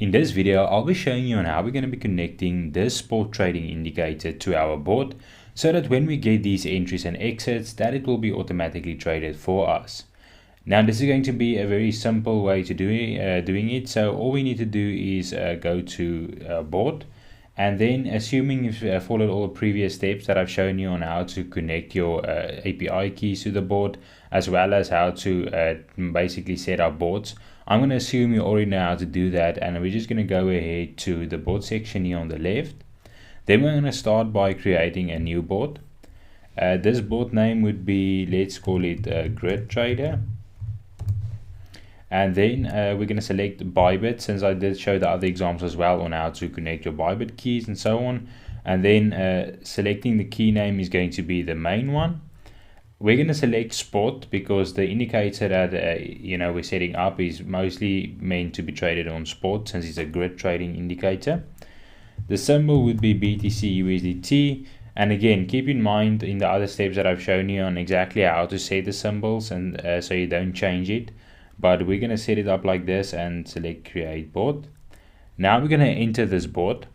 In this video, I'll be showing you on how we're going to be connecting this spot trading indicator to our board so that when we get these entries and exits, that it will be automatically traded for us. Now, this is going to be a very simple way to doing it. So all we need to do is go to board, and then assuming you've followed all the previous steps that I've shown you on how to connect your API keys to the board, as well as how to basically set up boards, I'm going to assume you already know how to do that, and we're just going to go ahead to the board section here on the left. Then we're going to start by creating a new board. This board name would be, let's call it Grid Trader. And then we're going to select Bybit, since I did show the other examples as well on how to connect your Bybit keys and so on. And then selecting the key name is going to be the main one. We're going to select spot because the indicator that we're setting up is mostly meant to be traded on spot, since it's a grid trading indicator. The symbol would be BTC USDT. And again, keep in mind in the other steps that I've shown you on exactly how to set the symbols, and so you don't change it. But we're going to set it up like this and select create board. Now we're going to enter this board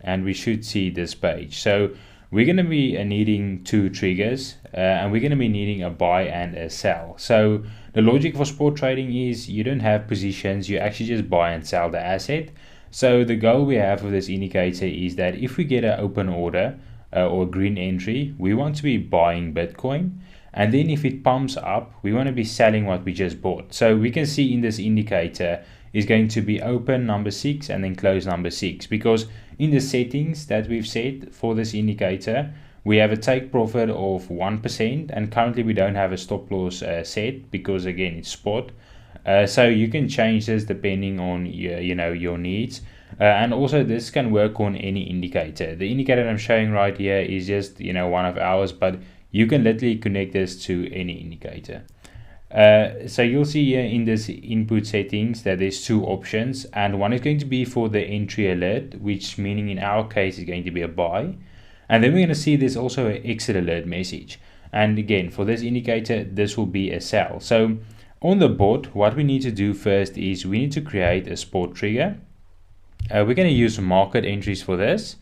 and we should see this page. So we're going to be needing two triggers and we're going to be needing a buy and a sell. So the logic for spot trading is you don't have positions, you actually just buy and sell the asset. So the goal we have with this indicator is that if we get an open order or a green entry, we want to be buying Bitcoin. And then if it pumps up, we want to be selling what we just bought. So we can see in this indicator is going to be open number 6 and then close number 6, because in the settings that we've set for this indicator, we have a take profit of 1%, and currently we don't have a stop loss set because again it's spot. So you can change this depending on your needs. And also this can work on any indicator. The indicator I'm showing right here is just one of ours, but you can literally connect this to any indicator. So you'll see here in this input settings that there's two options, and one is going to be for the entry alert, which meaning in our case is going to be a buy. And then we're going to see there's also an exit alert message. And again, for this indicator, this will be a sell. So on the board, what we need to do first is we need to create a spot trigger. We're going to use market entries for this.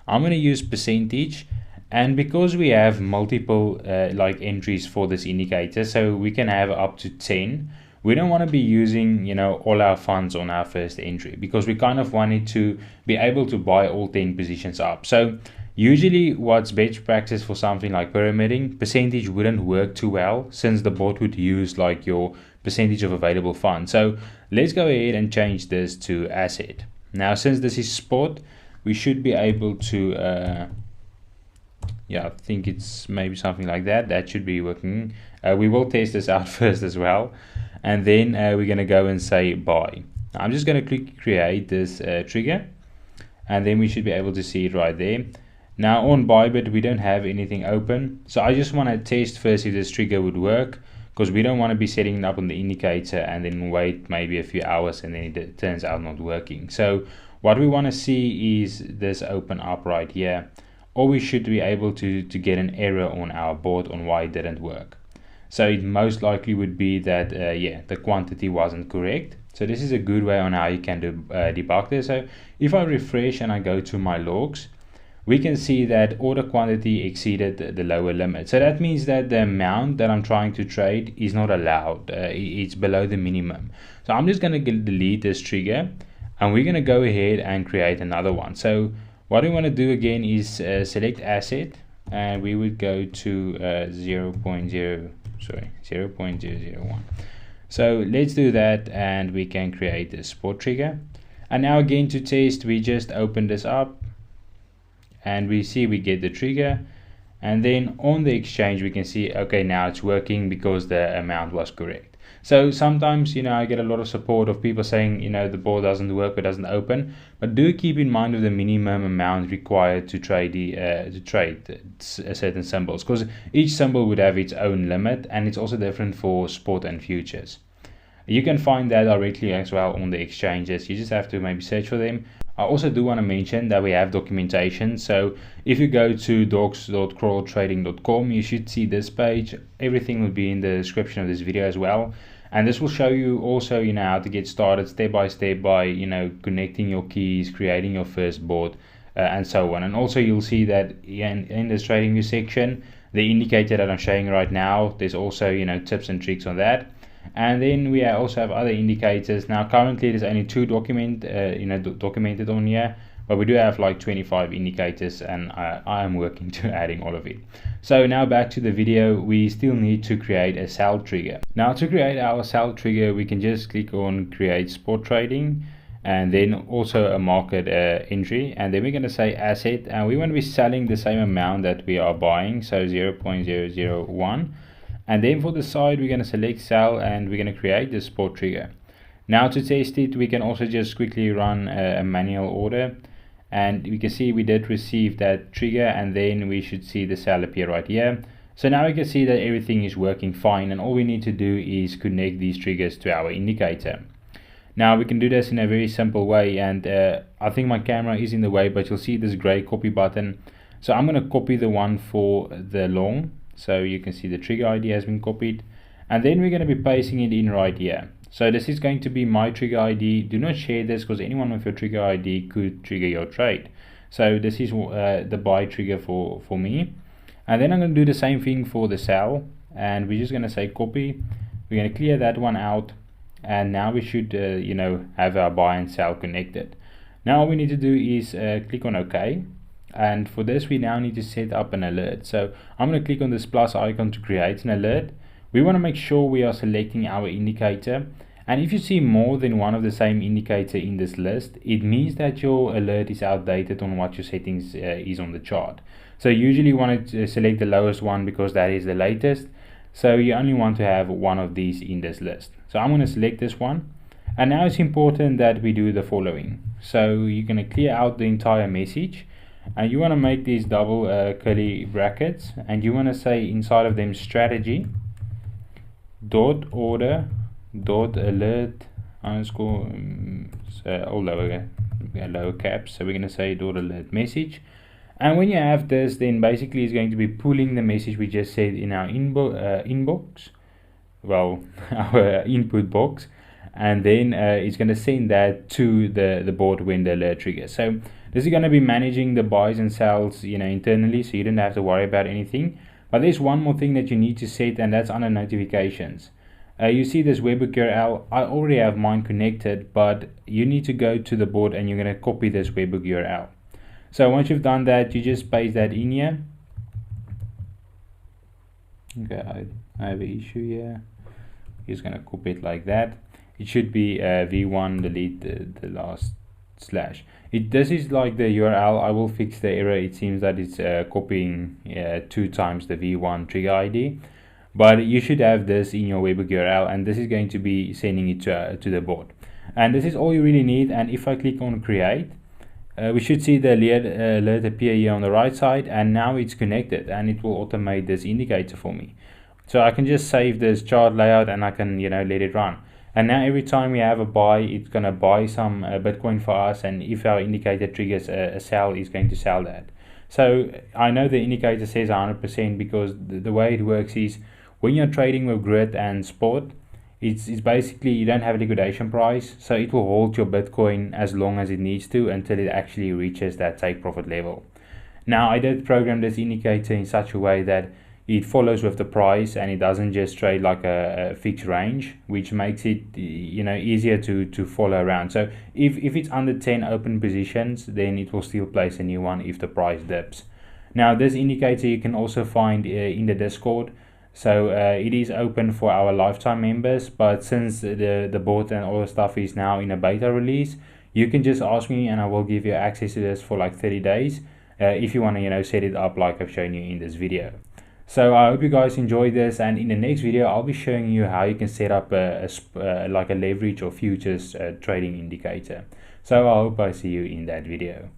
I'm going to use percentage. And because we have multiple entries for this indicator, so we can have up to 10, we don't want to be using all our funds on our first entry, because we kind of wanted to be able to buy all 10 positions up. So usually what's best practice for something like pyramiding, percentage wouldn't work too well, since the bot would use like your percentage of available funds. So let's go ahead and change this to asset. Now since this is spot, we should be able to I think it's maybe something like that. That should be working. We will test this out first as well. And then we're going to go and say buy. I'm just going to click create this trigger. And then we should be able to see it right there. Now on Bybit, we don't have anything open. So I just want to test first if this trigger would work, because we don't want to be setting it up on the indicator and then wait maybe a few hours and then it turns out not working. So what we want to see is this open up right here. Or we should be able to get an error on our board on why it didn't work. So it most likely would be that the quantity wasn't correct. So this is a good way on how you can debug this. So if I refresh and I go to my logs, we can see that order quantity exceeded the lower limit. So that means that the amount that I'm trying to trade is not allowed. It's below the minimum. So I'm just going to delete this trigger, and we're going to go ahead and create another one. So what we want to do again is select asset, and we would go to 0.001. So let's do that, and we can create a spot trigger. And now again to test, we just open this up and we see we get the trigger, and then on the exchange we can see okay, now it's working because the amount was correct. So sometimes I get a lot of support of people saying the board doesn't work or doesn't open, but do keep in mind of the minimum amount required to trade certain symbols, because each symbol would have its own limit, and it's also different for spot and futures. You can find that directly as well on the exchanges. You just have to maybe search for them. I also do want to mention that we have documentation. So if you go to docs.crodltrading.com, you should see this page. Everything will be in the description of this video as well. And this will show you also, how to get started step by step by, connecting your keys, creating your first board, and so on. And also you'll see that in this TradingView section, the indicator that I'm showing right now, there's also, tips and tricks on that. And then we also have other indicators. Now currently there's only 2 documented on here, but we do have like 25 indicators, and I am working to adding all of it. So now back to the video, we still need to create a sell trigger. Now to create our sell trigger, we can just click on create spot trading, and then also a market entry, and then we're going to say asset, and we want to be selling the same amount that we are buying, so 0.001. And then for the side, we're going to select sell, and we're going to create the spot trigger. Now to test it, we can also just quickly run a manual order, and we can see we did receive that trigger, and then we should see the sell appear right here. So now we can see that everything is working fine, and all we need to do is connect these triggers to our indicator. Now we can do this in a very simple way, and I think my camera is in the way, but you'll see this gray copy button. So I'm going to copy the one for the long, so you can see the trigger ID has been copied, and then we're going to be pasting it in right here. So this is going to be my trigger ID. Do not share this, because anyone with your trigger ID could trigger your trade. So this is the buy trigger for me. And then I'm going to do the same thing for the sell, and we're just going to say copy. We're going to clear that one out, and now we should have our buy and sell connected. Now all we need to do is click on OK, and for this we now need to set up an alert. So I'm going to click on this plus icon to create an alert. We want to make sure we are selecting our indicator, and if you see more than one of the same indicator in this list, it means that your alert is outdated on what your settings is on the chart. So usually you want to select the lowest one because that is the latest. So you only want to have one of these in this list. So I'm going to select this one, and now it's important that we do the following. So you're going to clear out the entire message, and you want to make these double curly brackets, and you want to say inside of them strategy dot order dot alert underscore all lower caps. So we're going to say dot alert message, and when you have this, then basically it's going to be pulling the message we just said in our inbox, well, our input box, and then it's going to send that to the board when the alert triggers. So this is going to be managing the buys and sells internally, so you don't have to worry about anything. But there's one more thing that you need to set, and that's under notifications. You see this webhook URL. I already have mine connected, but you need to go to the board and you're going to copy this webhook URL. So once you've done that, you just paste that in here. Okay, I have an issue here. Just going to copy it like that. It should be v1 delete the last slash. This is like the URL. I will fix the error. It seems that it's copying 2 times the v1 trigger ID, but you should have this in your webhook URL, and this is going to be sending it to the board. And this is all you really need. And if I click on create, we should see the alert appear here on the right side, and now it's connected, and it will automate this indicator for me. So I can just save this chart layout, and I can let it run. And now every time we have a buy, it's going to buy some Bitcoin for us, and if our indicator triggers a sell, it's going to sell that. So I know the indicator says 100% because the way it works is when you're trading with grid and spot, it's basically you don't have a liquidation price, so it will hold your Bitcoin as long as it needs to until it actually reaches that take profit level. Now I did program this indicator in such a way that it follows with the price, and it doesn't just trade like a fixed range, which makes it easier to follow around. So if it's under 10 open positions, then it will still place a new one if the price dips. Now this indicator you can also find in the Discord. So it is open for our lifetime members, but since the board and all the stuff is now in a beta release, you can just ask me and I will give you access to this for like 30 days if you want to set it up like I've shown you in this video. So I hope you guys enjoyed this, and in the next video I'll be showing you how you can set up like a leverage or futures trading indicator. So I hope I see you in that video.